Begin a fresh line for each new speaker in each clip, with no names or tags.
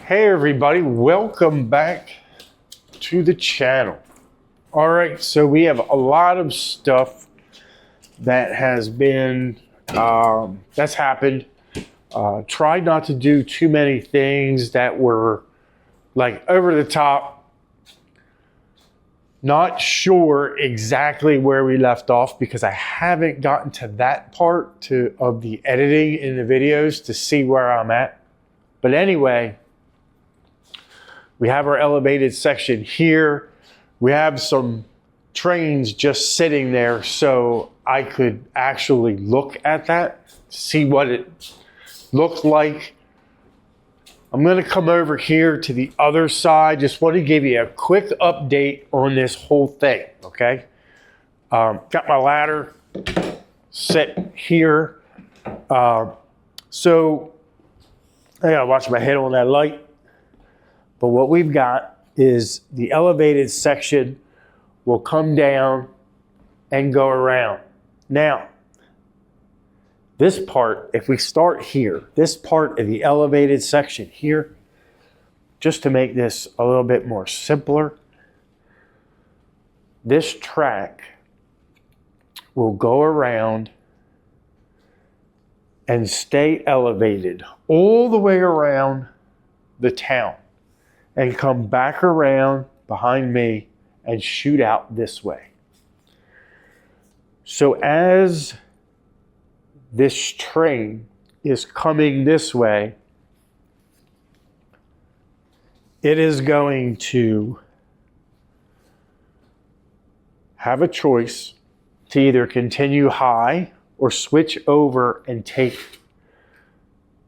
Hey everybody, welcome back to the channel. All right, so we have a lot of stuff that has been, that's happened. Tried not to do too many things that were like over the top. Not sure exactly where we left off because I haven't gotten to that part of the editing in the videos to see where I'm at. But anyway, we have our elevated section here. We have some trains just sitting there so I could actually look at that, see what it looked like. I'm gonna come over here to the other side. Just want to give you a quick update on this whole thing, okay? Got my ladder set here. So I gotta watch my head on that light. But what we've got is the elevated section will come down and go around. Now, this part, if we start here, this part of the elevated section here, just to make this a little bit more simpler, this track will go around and stay elevated all the way around the town and come back around behind me and shoot out this way. So as this train is coming this way, it is going to have a choice to either continue high or switch over and take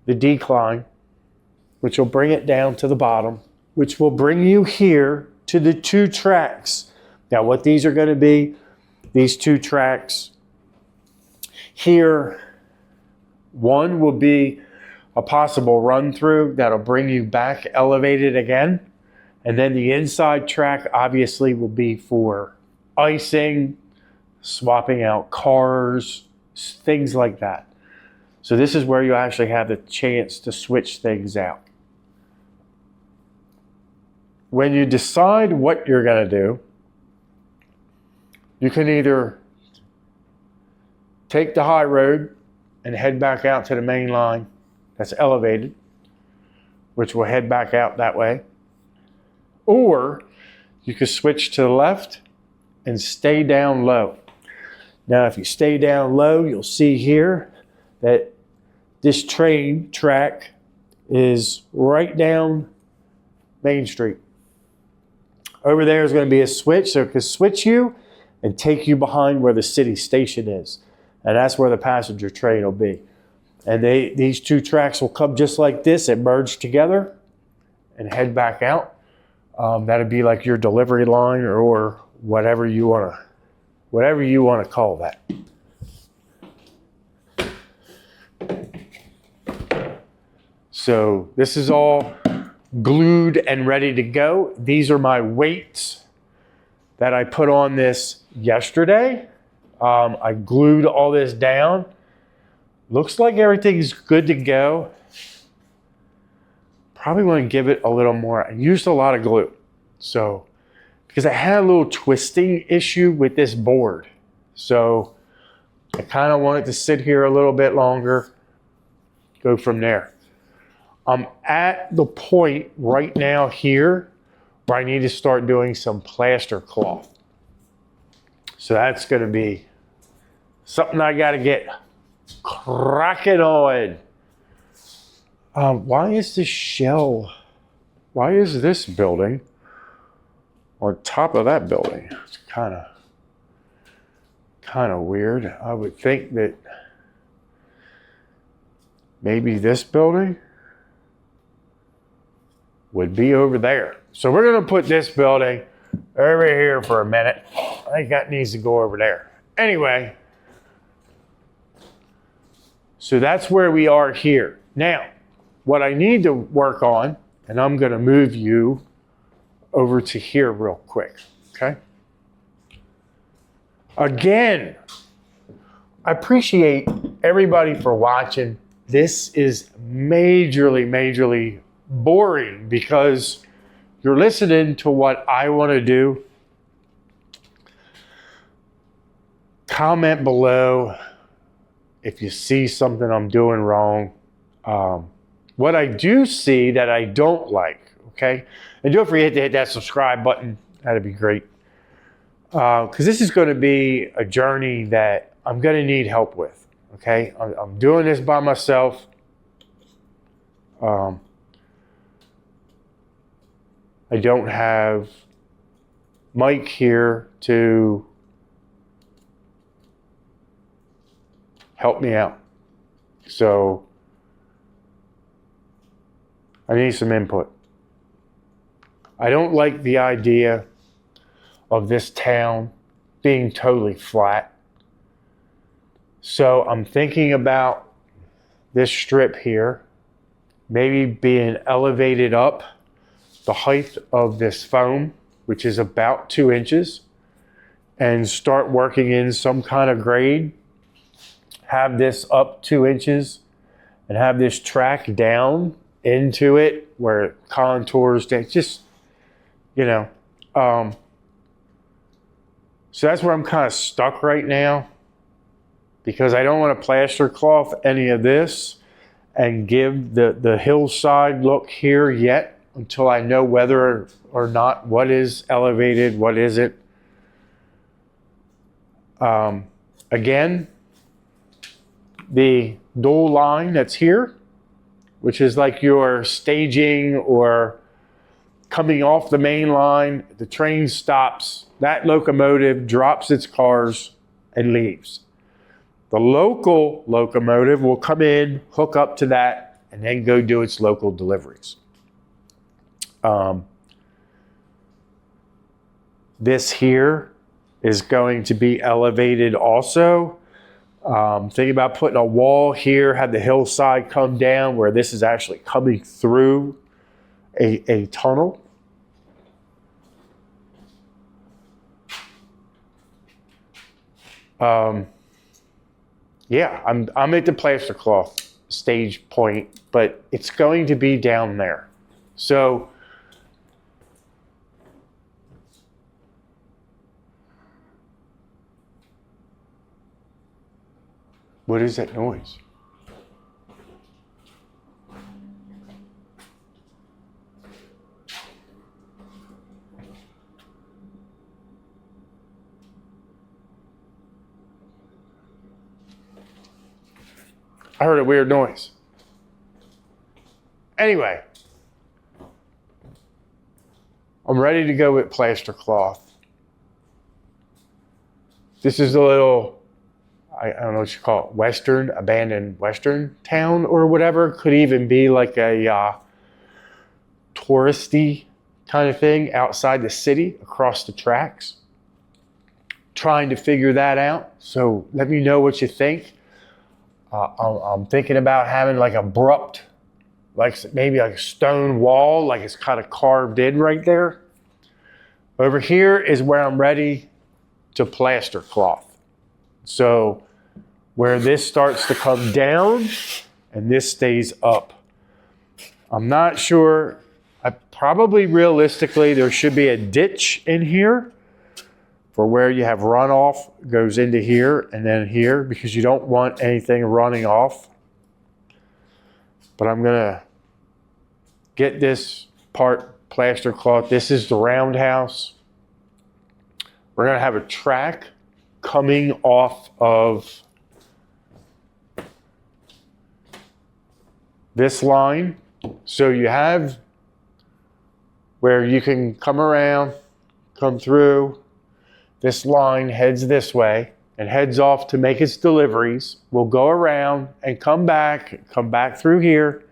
the decline, which will bring it down to the bottom, which will bring you here to the two tracks. Now, what these are going to be, these two tracks here, one will be a possible run through that'll bring you back elevated again. And then the inside track obviously will be for icing, swapping out cars, things like that. So this is where you actually have the chance to switch things out. When you decide what you're going to do, you can either take the high road and head back out to the main line that's elevated, which will head back out that way. Or you could switch to the left and stay down low. Now, if you stay down low, you'll see here that this train track is right down Main Street. Over there is going to be a switch, so it can switch you and take you behind where the city station is. And that's where the passenger train will be. And these two tracks will come just like this and merge together and head back out. That'd be like your delivery line or whatever you want to call that. So this is all glued and ready to go. These are my weights that I put on this yesterday. I glued all this down. Looks like everything's good to go. Probably want to give it a little more. I used a lot of glue. So, because I had a little twisting issue with this board. So, I kind of want it to sit here a little bit longer. Go from there. I'm at the point right now here where I need to start doing some plaster cloth. So that's going to be something I got to get cracking on. Why is this shell? Why is this building on top of that building? It's kind of weird. I would think that maybe this building would be over there. So we're going to put this building over here for a minute. I think that needs to go over there. Anyway, so that's where we are here. Now, what I need to work on, and I'm going to move you over to here real quick, okay? Again, I appreciate everybody for watching. This is majorly boring because you're listening to what I want to do. Comment below if you see something I'm doing wrong. What I do see that I don't like, okay? And don't forget to hit that subscribe button. That'd be great. Because this is going to be a journey that I'm going to need help with, okay? I'm doing this by myself. I don't have Mike here to help me out. So I need some input. I don't like the idea of this town being totally flat. So I'm thinking about this strip here, maybe being elevated up the height of this foam, which is about 2 inches, and start working in some kind of grade. Have this up 2 inches and have this track down into it where it contours down. Just, you know, so that's where I'm kind of stuck right now, because I don't want to plaster cloth any of this and give the hillside look here yet until I know whether or not what is elevated, what isn't. Again, the dual line that's here, which is like your staging or coming off the main line, the train stops, that locomotive drops its cars and leaves. The local locomotive will come in, hook up to that, and then go do its local deliveries. This here is going to be elevated also. Thinking about putting a wall here, have the hillside come down where this is actually coming through a tunnel. Yeah, I'm at the plaster cloth stage point, but it's going to be down there. So what is that noise? I heard a weird noise. Anyway, I'm ready to go with plaster cloth. This is a little, I don't know what you call it, abandoned Western town or whatever. Could even be like a touristy kind of thing outside the city, across the tracks. Trying to figure that out. So let me know what you think. I'm thinking about having like abrupt, like maybe like a stone wall, like it's kind of carved in right there. Over here is where I'm ready to plaster cloth. So where this starts to come down and this stays up. I'm not sure. Probably realistically, there should be a ditch in here for where you have runoff goes into here and then here, because you don't want anything running off. But I'm gonna get this part plaster cloth. This is the Roundhouse. We're gonna have a track coming off of this line. So you have where you can come around, come through. This line heads this way and heads off to make its deliveries. We'll go around and come back through here.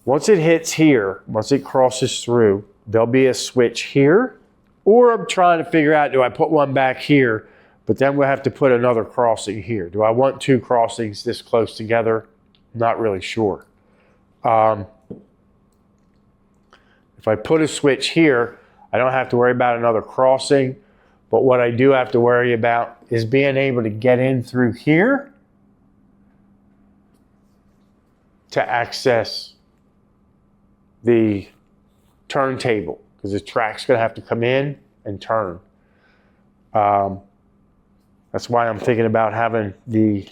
Once it hits here, once it crosses through, there'll be a switch here. Or I'm trying to figure out, do I put one back here, but then we'll have to put another crossing here. Do I want two crossings this close together? I'm not really sure. If I put a switch here, I don't have to worry about another crossing, but what I do have to worry about is being able to get in through here to access the turntable, because the track's going to have to come in and turn. That's why I'm thinking about having the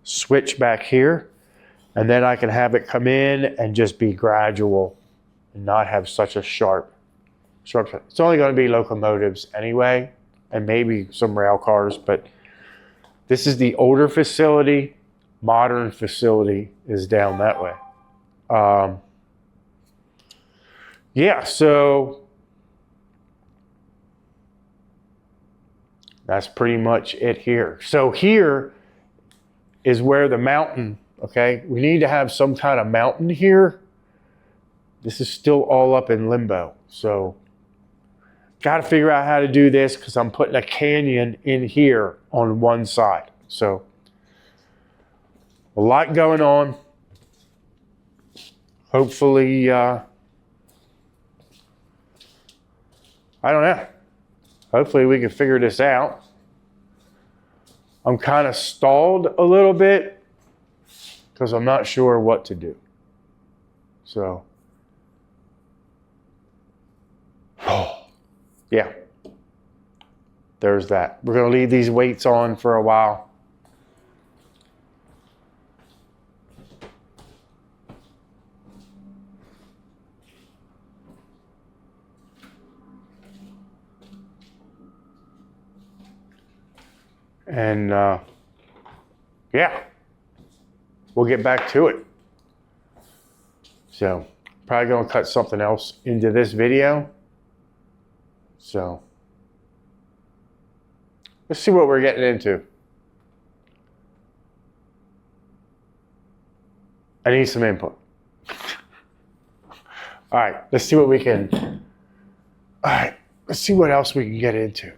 switch back here, and then I can have it come in and just be gradual and not have such a sharp. It's only going to be locomotives anyway, and maybe some rail cars, but this is the older facility. Modern facility is down that way. Yeah, so that's pretty much it here. So here is where the mountain, okay? We need to have some kind of mountain here. This is still all up in limbo. So got to figure out how to do this, because I'm putting a canyon in here on one side. So a lot going on. Hopefully, I don't know. Hopefully we can figure this out. I'm kind of stalled a little bit because I'm not sure what to do. So, yeah, there's that. We're going to leave these weights on for a while. And yeah, we'll get back to it. So probably going to cut something else into this video. So let's see what we're getting into. I need some input. All right, let's see what we can. All right, let's see what else we can get into.